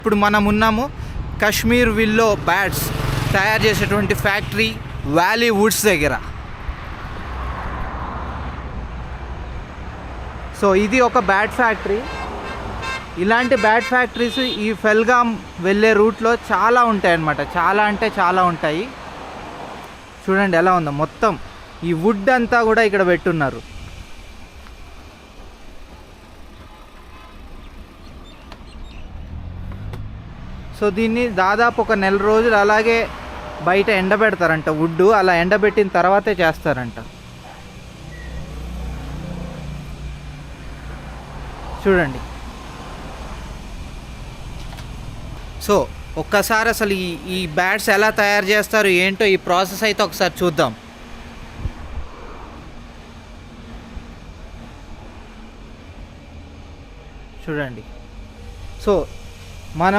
ఇప్పుడు మనం ఉన్నాము కాశ్మీర్ విల్లో బ్యాట్స్ తయారు చేసేటువంటి ఫ్యాక్టరీ వ్యాలీ వుడ్స్ దగ్గర. సో ఇది ఒక బ్యాట్ ఫ్యాక్టరీ. ఇలాంటి బ్యాట్ ఫ్యాక్టరీస్ ఈ ఫెల్గామ్ వెళ్ళే రూట్లో చాలా ఉంటాయి అన్నమాట. చాలా అంటే చాలా ఉంటాయి. చూడండి ఎలా ఉందో, మొత్తం ఈ వుడ్ అంతా కూడా ఇక్కడ పెట్టున్నారు. సో దీన్ని దాదాపు ఒక నెల రోజులు అలాగే బయట ఎండబెడతారంట. వుడ్ అలా ఎండబెట్టిన తర్వాతే చేస్తారంట. చూడండి. సో ఒక్కసారి అసలు ఈ బ్యాట్స్ ఎలా తయారు చేస్తారు ఏంటో ఈ ప్రాసెస్ అయితే ఒకసారి చూద్దాం. చూడండి. సో మనం